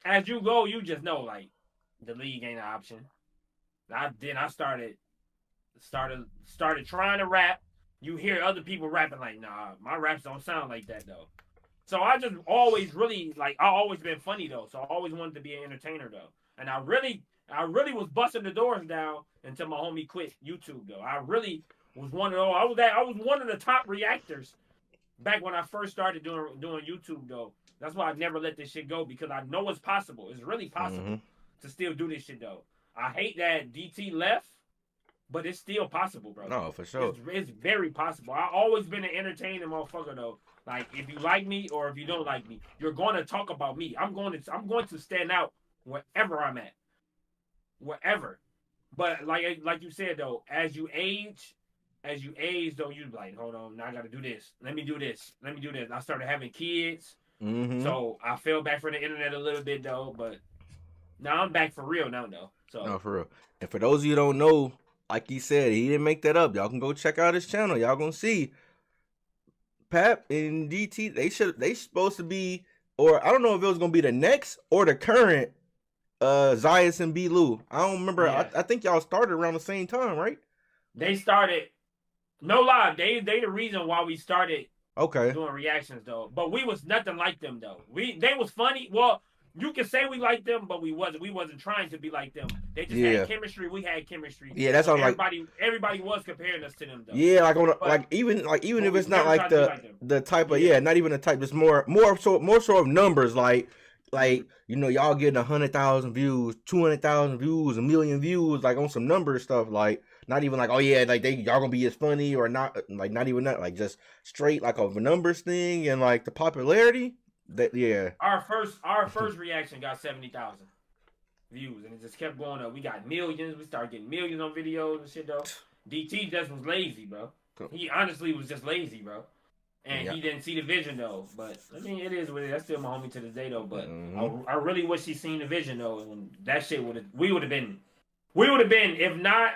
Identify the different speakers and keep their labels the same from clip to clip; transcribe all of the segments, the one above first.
Speaker 1: as you go, you just know like the league ain't an option. I started trying to rap. You hear other people rapping like, nah, my raps don't sound like that though. So I just always really like I always been funny though. So I always wanted to be an entertainer though. And I really was busting the doors down until my homie quit YouTube though. I really was one of those. I was one of the top reactors back when I first started doing YouTube though. That's why I never let this shit go because I know it's possible. It's really possible to still do this shit though. I hate that DT left, but it's still possible, bro.
Speaker 2: No, for sure.
Speaker 1: It's very possible. I always been an entertaining motherfucker though. Like if you like me or if you don't like me, you're going to talk about me. I'm going to stand out wherever I'm at, wherever. But like you said though, as you age though, you like, hold on, now I got to do this. Let me do this. I started having kids, so I fell back from the internet a little bit though. But now I'm back for real now though. So
Speaker 2: no, for real. And for those of you who don't know, like he said, he didn't make that up. Y'all can go check out his channel. Y'all gonna see Pap and DT. They supposed to be, or I don't know if it was gonna be the next or the current Zayas and B. Lou. I don't remember. Yeah. I think y'all started around the same time, right?
Speaker 1: They started. No lie, they the reason why we started
Speaker 2: doing
Speaker 1: reactions though. But we was nothing like them though. They was funny. Well, you can say we liked them, but we wasn't trying to be like them. They just had chemistry. We had chemistry.
Speaker 2: Yeah, that's all.
Speaker 1: Everybody was comparing us to them though.
Speaker 2: Yeah, like even if it's not like the type of not even the type. It's more so of numbers. Like y'all getting 100,000 views, 200,000 views, 1 million views, like on some number stuff. Like not even like like y'all gonna be as funny or not. Like not even that. Like just straight like a numbers thing and like the popularity.
Speaker 1: Our first reaction got 70,000 views and it just kept going up. We got millions. We started getting millions on videos and shit though. DT just was lazy, bro. He honestly was just lazy, bro. And he didn't see the vision though. But I mean, it is what it is. That's still my homie to this day though. But I really wish he seen the vision though. And that shit we would have been if not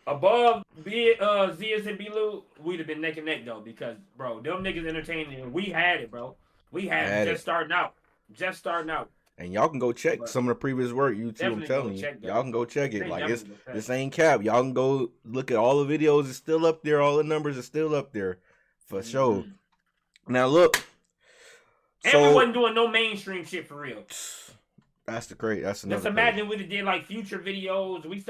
Speaker 1: above Zias and B-Lou, we'd have been neck and neck though. Because bro, them niggas entertaining and we had it, bro. We had it just starting out. And
Speaker 2: y'all can go check some of the previous work YouTube. I'm telling you, y'all can go check it. Like this ain't cap. Y'all can go look at all the videos. It's still up there. All the numbers are still up there for sure. Now look,
Speaker 1: and we wasn't doing no mainstream shit for real.
Speaker 2: That's another.
Speaker 1: Just imagine we did like future videos. We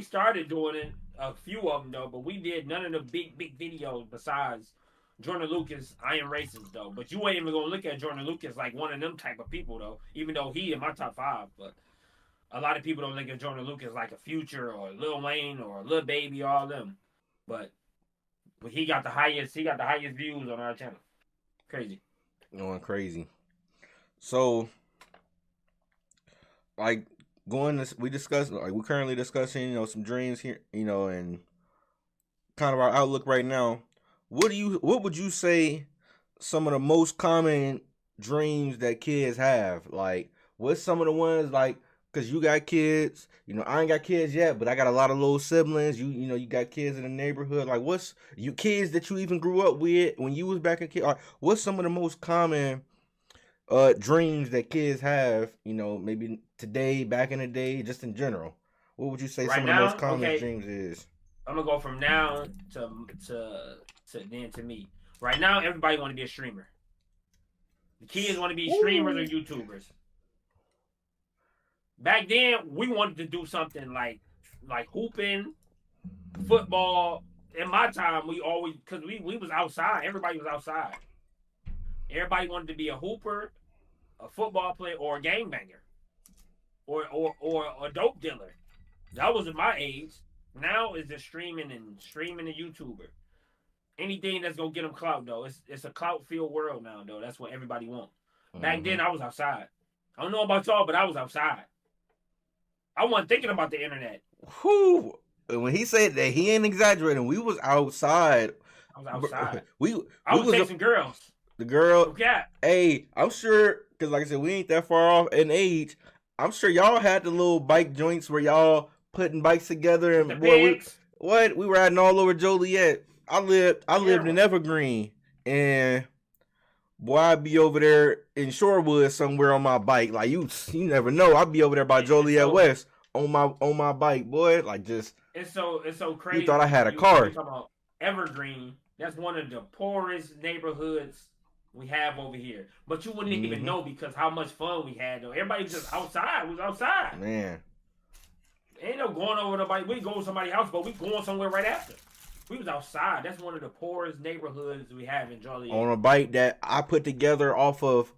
Speaker 1: started doing it, a few of them though, but we did none of the big videos besides Jordan Lucas. I am racist though, but you ain't even gonna look at Jordan Lucas like one of them type of people though. Even though he in my top 5, but a lot of people don't look at Jordan Lucas like a Future or Lil Wayne or Lil Baby, all them. But he got the highest views on our channel. Crazy.
Speaker 2: Going crazy. So, like we're currently discussing, some dreams here, and kind of our outlook right now. What would you say some of the most common dreams that kids have? Like, what's some of the ones, like, because you got kids, I ain't got kids yet, but I got a lot of little siblings. You got kids in the neighborhood. Like, what's you kids that you even grew up with when you was back a kid? What's some of the most common dreams that kids have, maybe today, back in the day, just in general? What would you say some of the most common dreams is?
Speaker 1: I'm gonna go from now to me. Right now, everybody want to be a streamer. The kids want to be streamers or YouTubers. Back then, we wanted to do something like hooping, football. In my time, we always, because we was outside. Everybody was outside. Everybody wanted to be a hooper, a football player, or a gangbanger, or a dope dealer. That was at my age. Now is just streaming and a YouTuber. Anything that's gonna get them clout though. It's a clout filled world now though. That's what everybody wants. Back then I was outside. I don't know about y'all, but I was outside. I wasn't thinking about the internet.
Speaker 2: Whew. When he said that, he ain't exaggerating. We was outside.
Speaker 1: I was outside.
Speaker 2: I
Speaker 1: was chasing girls.
Speaker 2: The girl.
Speaker 1: Okay.
Speaker 2: Hey, I'm sure, because like I said, we ain't that far off in age. I'm sure y'all had the little bike joints where y'all putting bikes together, and we were riding all over Joliet. I lived in Evergreen, and boy, I'd be over there in Shorewood somewhere on my bike. Like you never know. I'd be over there by Joliet West on my bike, boy. Like just
Speaker 1: it's so crazy.
Speaker 2: You thought I had a
Speaker 1: You
Speaker 2: car.
Speaker 1: talking about Evergreen? That's one of the poorest neighborhoods we have over here. But you wouldn't even know because how much fun we had though. Everybody was just outside. We was outside.
Speaker 2: Man.
Speaker 1: Ain't no going over nobody. We go to somebody's house, but we going somewhere right after. We was outside. That's one of the poorest neighborhoods we have in Joliet.
Speaker 2: On a bike that I put together off of,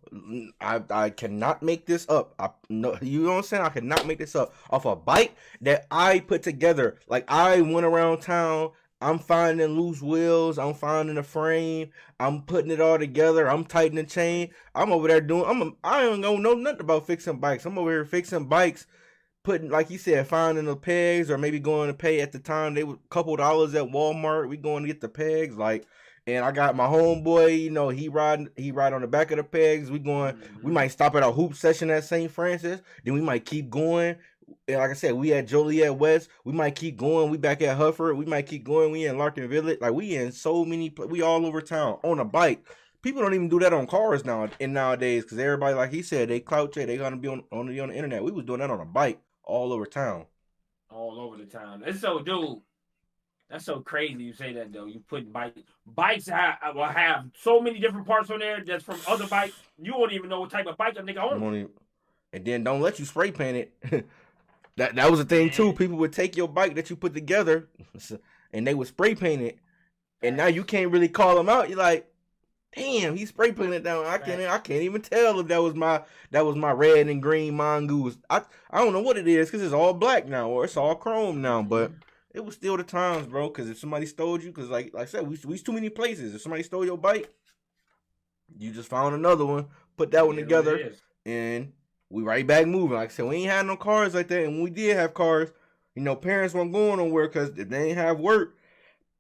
Speaker 2: I cannot make this up. No, you know what I'm saying? I cannot make this up. Off a bike that I put together. Like I went around town. I'm finding loose wheels. I'm finding a frame. I'm putting it all together. I'm tightening the chain. I'm over there doing. I don't know nothing about fixing bikes. I'm over here fixing bikes. Putting, like you said, finding the pegs or maybe going to pay at the time. They were a couple dollars at Walmart. We going to get the pegs. Like, and I got my homeboy, you know, he ride on the back of the pegs. We might stop at a hoop session at St. Francis. Then we might keep going. And like I said, we at Joliet West. We might keep going. We back at Hufford. We might keep going. We in Larkin Village. Like we in so many, we all over town on a bike. People don't even do that on cars nowadays because everybody, like he said, they clout trade. They gonna be on the internet. We was doing that on a bike. All over town.
Speaker 1: All over the town. It's so, dude, that's so crazy you say that, though. You put bikes have so many different parts on there that's from other bikes. You won't even know what type of bike a nigga owns.
Speaker 2: And then don't let you spray paint it. that was a thing, too. People would take your bike that you put together, and they would spray paint it. And now you can't really call them out. You're like, damn, he spray painted it down. I can't even tell if that was my red and green mongoose. I don't know what it is because it's all black now or it's all chrome now. But it was still the times, bro. Because if somebody stole you, because like I said, we too many places. If somebody stole your bike, you just found another one, put that one together, and we right back moving. Like I said, we ain't had no cars like that, and when we did have cars, you know, parents weren't going nowhere because if they ain't have work.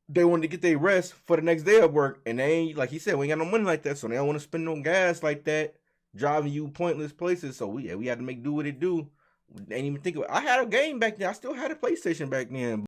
Speaker 2: They wanted to get their rest for the next day of work, and they ain't, like he said, we ain't got no money like that, so they don't want to spend no gas like that, driving you pointless places. So we had to make do what it do. We ain't even think of it. I had a game back then. I still had a PlayStation back then.